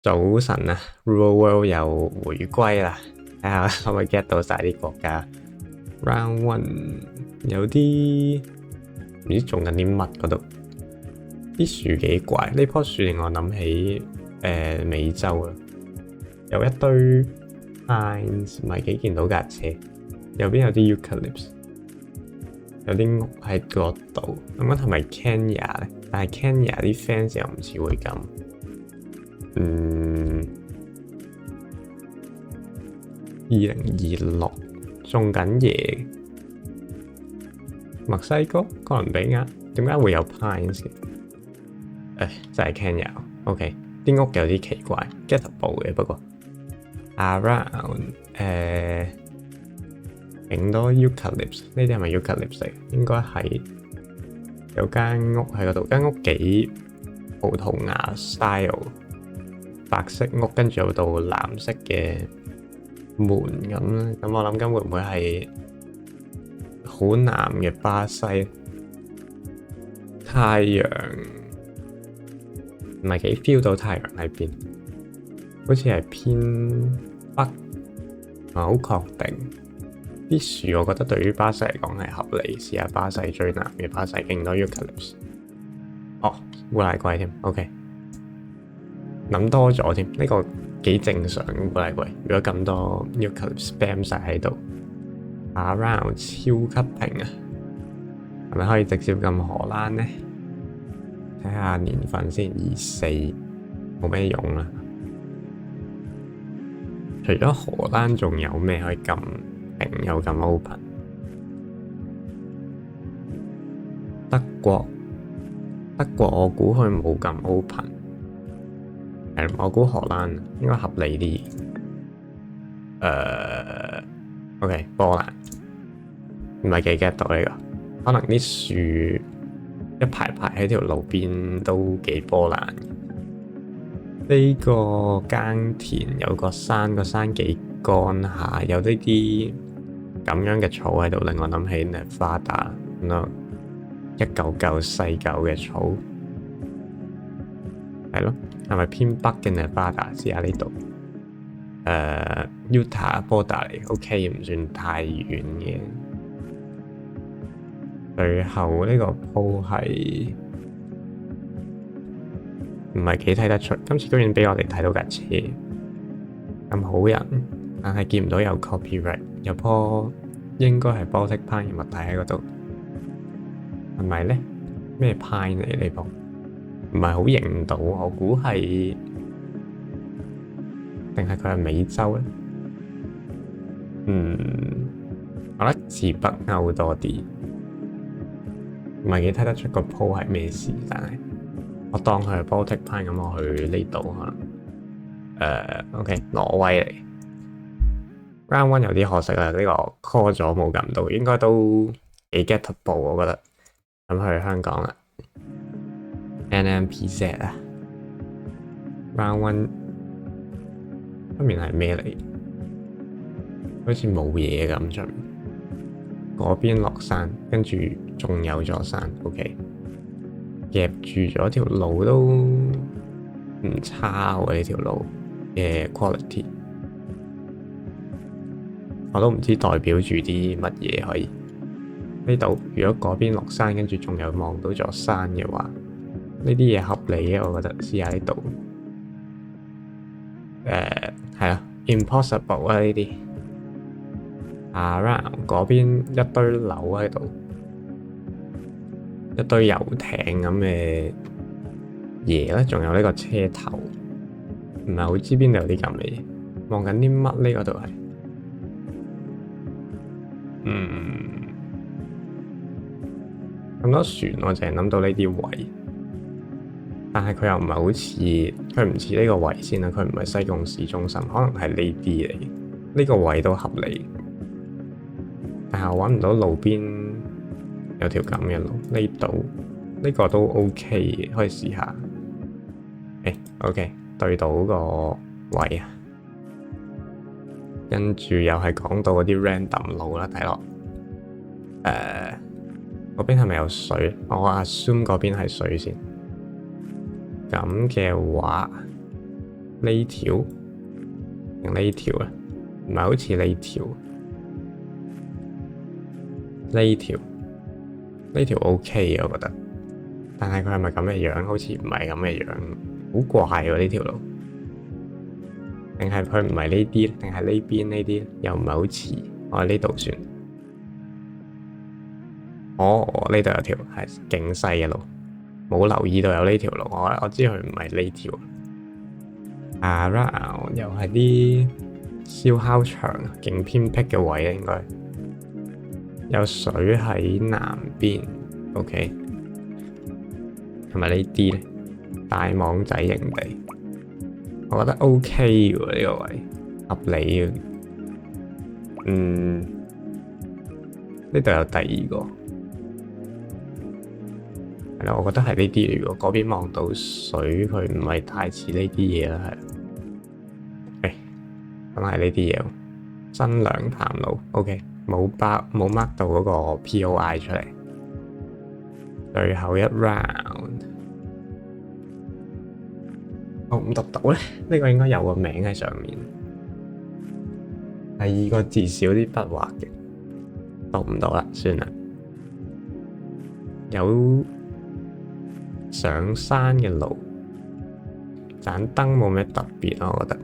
早晨啊，Real World 又回歸啦，睇下可唔可以 get 到晒啲國家。Round One 有啲唔知種緊啲乜嗰度，啲樹幾怪。呢棵樹令我諗起美洲啦，有一堆 pines，唔係幾見到架車。右邊有啲 eucalypts，有啲屋喺嗰度。咁樣係咪 Kenya 咧？但係 Kenya 啲 fans 又唔似會咁。2026種緊嘢，墨西哥、哥倫比亞點解會有 pines 嘅？就係 Kenya。OK， 啲屋有啲奇怪 ，gettable 嘅不過。Around 勁多 eucalypts，呢啲係咪 eucalypts 嚟？應該係有間屋喺嗰度，間屋幾葡萄牙 style。白色屋跟住有道藍色嘅門咁啦，咁我諗緊會唔會係好南嘅巴西？太陽唔係幾 feel 到太陽喺邊，好似係偏北，唔係好確定。啲樹我覺得對於巴西嚟講係合理，試下巴西最南嘅巴西勁多 eucalypts。哦，烏拉圭添 ，OK。諗多咗添，呢個幾正常嘅烏拉圭。如果咁多 eucalypts spam 晒喺度 ，around 超級平啊，係咪可以直接撳荷蘭呢？睇下年份先，24冇咩用啦。除咗荷蘭，仲有咩可以咁平又咁 open？ 德國我估佢冇咁 open。我估荷蘭應該合理啲。OK， 波蘭唔係幾 get 到呢個，可能啲樹一排排喺條路邊都幾波蘭。呢個耕田有個山，個山幾乾下，有呢啲咁樣嘅草喺度，令我諗起 Nevada 咁一嚿嚿細嚿嘅草，係咯。係咪偏北嘅 Nevada？ 試下呢度，Utah border 嚟 ，OK， 唔算太遠嘅。最後呢個鋪係唔係幾睇得出？今次居然俾我哋睇到架車，咁好人，但係見唔到有 copyright， 有棵應該係 Baltic Pine 嘅物體喺嗰度，係咪咧？咩 pine 嚟呢棵？唔係好認到，我估係定係佢係美洲咧？我覺得似北歐多啲，唔係幾睇得出個鋪係咩事，但係我當佢係 Baltic Pine 咁，我去呢度可能OK 挪威嚟。Round One 有啲可惜啦，呢個 call 咗冇撳到，應該都幾 gettable 我覺得。咁去香港啦。NMPZ 啊 ，Round One 出面係咩嚟？好似冇嘢咁出面。嗰邊落山，跟住仲有座山 ，OK。夾住咗條路都唔差喎，呢條路嘅 quality。我都唔知代表住啲乜嘢可以。呢度如果嗰邊落山，跟住仲有望到座山嘅話。呢啲嘢合理嘅，我覺得試下呢度。係啊 ，impossible 啊呢啲。Around 嗰邊一堆樓喺度，一堆遊艇咁嘅嘢咧，仲有呢個車頭，唔係好知邊度有啲咁嘅嘢。望緊啲乜呢？嗰度係咁多船，我淨係諗到呢啲位。但係佢又唔係好似，佢唔似呢個位先啦，佢唔係西貢市中心，可能係呢啲嚟。呢個位都合理，但係我揾唔到路邊有條咁嘅路。呢度呢個都 OK 嘅，可以試下。OK 對到嗰個位啊，跟住又係講到嗰啲 random 路啦，睇落嗰邊係咪有水？我 assume 嗰邊係水先。咁嘅話，呢條定呢條啊？唔係好似呢條，呢條 OK 啊，我覺得。但係佢係咪咁嘅樣？好似唔係咁嘅樣，好怪喎呢條路。定係佢唔係呢啲？定係呢邊呢啲？又唔係好似。我喺呢度算。哦，呢度有條係勁細嘅路，冇留意到有呢條路。我知佢唔係呢條。Around 又係啲燒烤場，勁偏僻嘅位啊，應該有水喺南邊。OK，係咪呢啲咧？大網仔營地，我覺得 OK 喎，呢個位合理嘅。呢度有第二個，係啦，我覺得係呢啲。如果嗰邊望到水，佢唔係太似呢啲嘢啦，係。咁係呢啲嘢。新娘潭路 OK，冇 mark 到嗰個 POI 出嚟。最後一 round，讀唔讀到咧？呢個應該有個名喺上面。第二個字少啲筆畫嘅，讀唔到啦，算啦。有上山嘅路，盞燈冇咩特別咯，我覺得。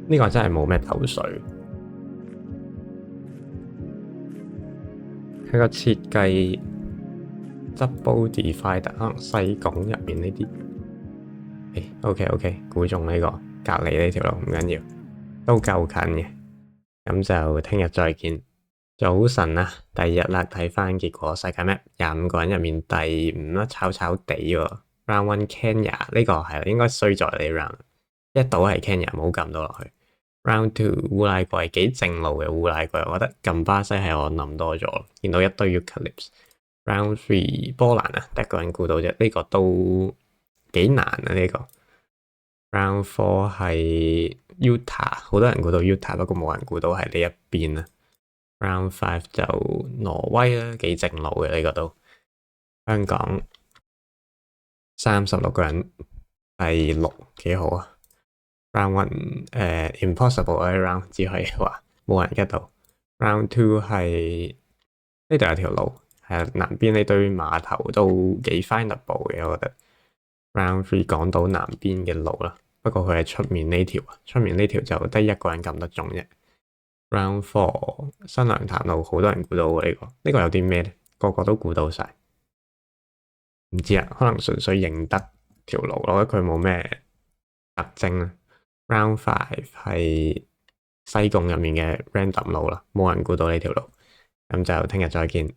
呢個真係冇咩頭緒。佢個設計Double Divider，可能西貢入面呢啲。OK，估中呢個隔離呢條路唔緊要，都夠近嘅。咁就聽日再見。早晨啊，第二日啦，睇翻結果，世界 map 25個人入面第5啦，炒地喎。Round 1 Kenya 呢個係應該衰在呢 round，一賭係 Kenya 冇撳到落去。Round 2烏拉圭幾正路嘅烏拉圭，我覺得撳巴西係我諗多咗，見到一堆 Eucalypts。Round 3波蘭啊，得一個人估到啫，呢個都幾難啊呢個。Round 4係 Utah， 好多人估到 Utah， 不過冇人估到係呢一邊啊。Round 5就挪威啦，幾正路嘅呢個都。香港36個人，第6幾好啊。Round 1impossible 啊 round， 只可以話冇人 get 到。Round 2係呢度有條路，係南邊呢堆碼頭都幾 findable 嘅，我覺得。Round 3港島南邊嘅路啦，不過佢係出面呢條，出面呢條就得一個人撳得中啫。Round 4新娘潭路好多人估到喎，呢個有啲咩咧？個個都估到晒，唔知啊，可能純粹認得條路，我覺得佢冇咩特徵啊。Round 5係西貢入面嘅 random 路啦，冇人估到呢條路，咁就聽日再見。